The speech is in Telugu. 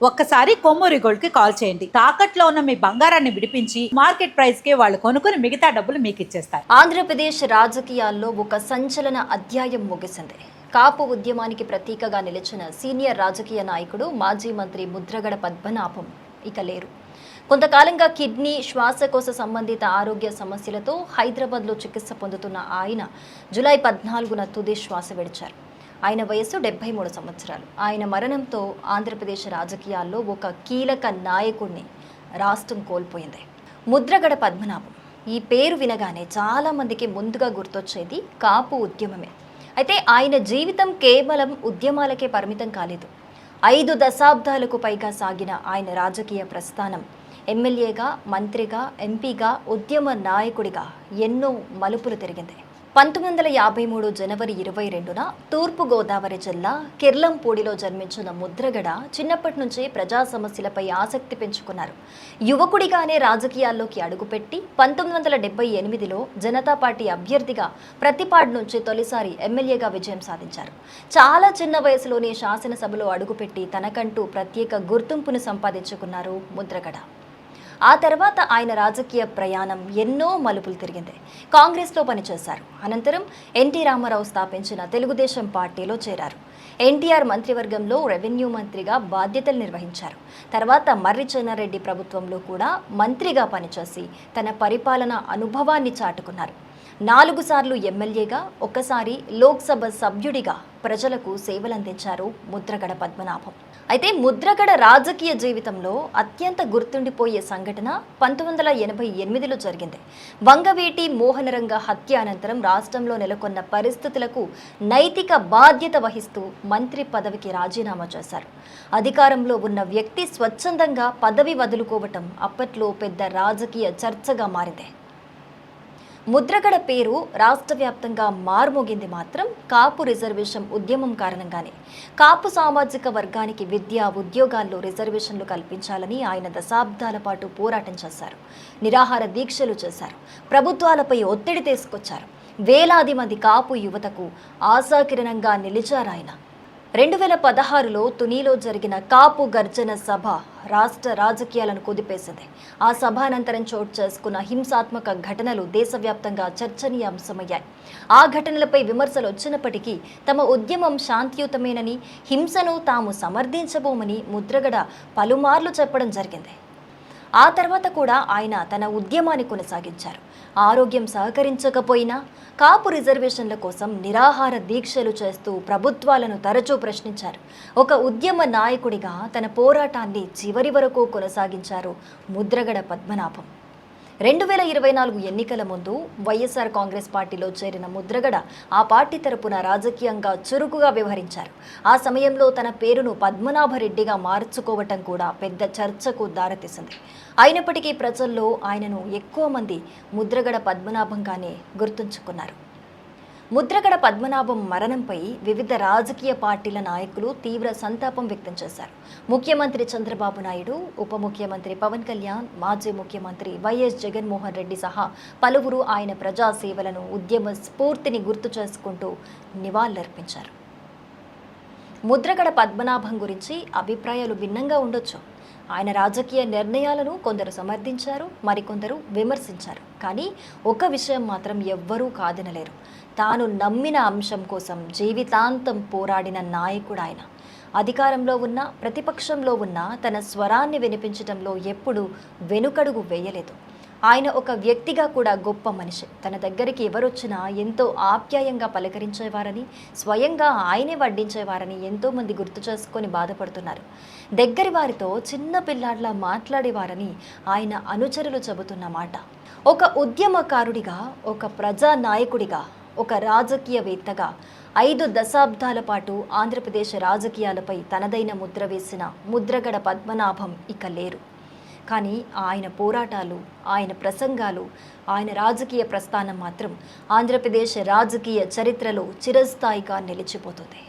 ఒక్కసారి కొమ్మూరి గోల్డ్ కి కాల్ చేయండి. తాకట్లో ఉన్న మీ బంగారాన్ని విడిపించి మార్కెట్ ప్రైస్ కి వాళ్ళు కొనుక్కుని మిగతా డబ్బులు మీకు ఇచ్చేస్తారు. ఆంధ్రప్రదేశ్ రాజకీయాల్లో ఒక సంచలన అధ్యాయం ముగిసింది. కాపు ఉద్యమానికి ప్రతీకగా నిలిచిన సీనియర్ రాజకీయ నాయకుడు మాజీ మంత్రి ముద్రగడ పద్మనాభం ఇక లేరు. కొంతకాలంగా కిడ్నీ, శ్వాసకోశ సంబంధిత ఆరోగ్య సమస్యలతో హైదరాబాద్లో చికిత్స పొందుతున్న ఆయన జూలై 14న తుది శ్వాస విడిచారు. ఆయన వయస్సు 73 సంవత్సరాలు. ఆయన మరణంతో ఆంధ్రప్రదేశ్ రాజకీయాల్లో ఒక కీలక నాయకుడిని రాష్ట్రం కోల్పోయింది. ముద్రగడ పద్మనాభం ఈ పేరు వినగానే చాలా మందికి ముందుగా గుర్తొచ్చేది కాపు ఉద్యమమే. అయితే ఆయన జీవితం కేవలం ఉద్యమాలకే పరిమితం కాలేదు. 5 దశాబ్దాలకు పైగా సాగిన ఆయన రాజకీయ ప్రస్థానం ఎమ్మెల్యేగా, మంత్రిగా, ఎంపీగా, ఉద్యమ నాయకుడిగా ఎన్నో మలుపులు తిరిగింది. 1953 జనవరి 22న తూర్పుగోదావరి జిల్లా కిర్లంపూడిలో జన్మించిన ముద్రగడ చిన్నప్పటి నుంచే ప్రజా సమస్యలపై ఆసక్తి పెంచుకున్నారు. యువకుడిగానే రాజకీయాల్లోకి అడుగుపెట్టి 1978లో జనతా పార్టీ అభ్యర్థిగా ప్రతిపాడు నుంచి తొలిసారి ఎమ్మెల్యేగా విజయం సాధించారు. చాలా చిన్న వయసులోనే శాసనసభలో అడుగుపెట్టి తనకంటూ ప్రత్యేక గుర్తింపును సంపాదించుకున్నారు ముద్రగడ. ఆ తర్వాత ఆయన రాజకీయ ప్రయాణం ఎన్నో మలుపులు తిరిగింది. కాంగ్రెస్లో పనిచేశారు. అనంతరం ఎన్టీ రామారావు స్థాపించిన తెలుగుదేశం పార్టీలో చేరారు. ఎన్టీఆర్ మంత్రివర్గంలో రెవెన్యూ మంత్రిగా బాధ్యతలు నిర్వహించారు. తర్వాత మర్రి చెన్నారెడ్డి ప్రభుత్వంలో కూడా మంత్రిగా పనిచేసి తన పరిపాలన అనుభవాన్ని చాటుకున్నారు. 4 సార్లు ఎమ్మెల్యేగా, ఒకసారి లోక్సభ సభ్యుడిగా ప్రజలకు సేవలందించారు ముద్రగడ పద్మనాభం. అయితే ముద్రగడ రాజకీయ జీవితంలో అత్యంత గుర్తుండిపోయే సంఘటన 1988లో జరిగింది. వంగవీటి మోహనరంగ హత్య అనంతరం రాష్ట్రంలో నెలకొన్న పరిస్థితులకు నైతిక బాధ్యత వహిస్తూ మంత్రి పదవికి రాజీనామా చేశారు. అధికారంలో ఉన్న వ్యక్తి స్వచ్ఛందంగా పదవి వదులుకోవటం అప్పట్లో పెద్ద రాజకీయ చర్చగా మారింది. ముద్రగడ పేరు రాష్ట్ర వ్యాప్తంగా మారుమోగింది మాత్రం కాపు రిజర్వేషన్ ఉద్యమం కారణంగానే. కాపు సామాజిక వర్గానికి విద్య, ఉద్యోగాల్లో రిజర్వేషన్లు కల్పించాలని ఆయన దశాబ్దాల పాటు పోరాటం చేశారు. నిరాహార దీక్షలు చేశారు. ప్రభుత్వాలపై ఒత్తిడి తీసుకొచ్చారు. వేలాది మంది కాపు యువతకు ఆశాకిరణంగా నిలిచారు ఆయన. 2016లో తునిలో జరిగిన కాపు గర్జన సభ రాష్ట్ర రాజకీయాలను కుదిపేసింది. ఆ సభ అనంతరం చోటు చేసుకున్న హింసాత్మక ఘటనలు దేశవ్యాప్తంగా చర్చనీయాంశమయ్యాయి. ఆ ఘటనలపై విమర్శలు వచ్చినప్పటికీ తమ ఉద్యమం శాంతియుతమేనని, హింసను తాము సమర్థించబోమని ముద్రగడ పలుమార్లు చెప్పడం జరిగింది. ఆ తర్వాత కూడా ఆయన తన ఉద్యమాన్ని కొనసాగించారు. ఆరోగ్యం సహకరించకపోయినా కాపు రిజర్వేషన్ల కోసం నిరాహార దీక్షలు చేస్తూ ప్రభుత్వాలను తరచూ ప్రశ్నించారు. ఒక ఉద్యమ నాయకుడిగా తన పోరాటాన్ని చివరి వరకు కొనసాగించారు ముద్రగడ పద్మనాభం. 2024 ఎన్నికల ముందు వైఎస్ఆర్ కాంగ్రెస్ పార్టీలో చేరిన ముద్రగడ ఆ పార్టీ తరపున రాజకీయంగా చురుకుగా వ్యవహరించారు. ఆ సమయంలో తన పేరును పద్మనాభరెడ్డిగా మార్చుకోవటం కూడా పెద్ద చర్చకు దారితీసింది. అయినప్పటికీ ప్రజల్లో ఆయనను ఎక్కువ మంది ముద్రగడ పద్మనాభంగానే గుర్తుంచుకున్నారు. ముద్రగడ పద్మనాభం మరణంపై వివిధ రాజకీయ పార్టీల నాయకులు తీవ్ర సంతాపం వ్యక్తం చేశారు. ముఖ్యమంత్రి చంద్రబాబు నాయుడు, ఉప ముఖ్యమంత్రి పవన్ కళ్యాణ్, మాజీ ముఖ్యమంత్రి వైఎస్ జగన్మోహన్ రెడ్డి సహా పలువురు ఆయన ప్రజాసేవలను, ఉద్యమ స్ఫూర్తిని గుర్తు చేసుకుంటూ నివాళులర్పించారు. ముద్రగడ పద్మనాభం గురించి అభిప్రాయాలు భిన్నంగా ఉండొచ్చు. ఆయన రాజకీయ నిర్ణయాలను కొందరు సమర్థించారు, మరికొందరు విమర్శించారు. కానీ ఒక విషయం మాత్రం ఎవ్వరూ కాదనలేరు. తాను నమ్మిన అంశం కోసం జీవితాంతం పోరాడిన నాయకుడు ఆయన. అధికారంలో ఉన్న, ప్రతిపక్షంలో ఉన్న తన స్వరాన్ని వినిపించడంలో ఎప్పుడూ వెనుకడుగు వేయలేదు. ఆయన ఒక వ్యక్తిగా కూడా గొప్ప మనిషి. తన దగ్గరికి ఎవరొచ్చినా ఎంతో ఆప్యాయంగా పలకరించేవారని, స్వయంగా ఆయనే వడ్డించేవారని ఎంతోమంది గుర్తు చేసుకొని బాధపడుతున్నారు. దగ్గరి వారితో చిన్న పిల్లాడిలా మాట్లాడేవారని ఆయన అనుచరులు చెబుతున్న మాట. ఒక ఉద్యమకారుడిగా, ఒక ప్రజా నాయకుడిగా, ఒక రాజకీయవేత్తగా 5 దశాబ్దాల పాటు ఆంధ్రప్రదేశ్ రాజకీయాలపై తనదైన ముద్ర వేసిన ముద్రగడ పద్మనాభం ఇక లేరు. కానీ ఆయన పోరాటాలు, ఆయన ప్రసంగాలు, ఆయన రాజకీయ ప్రస్థానం మాత్రం ఆంధ్రప్రదేశ్ రాజకీయ చరిత్రలో చిరస్థాయిగా నిలిచిపోతుంది.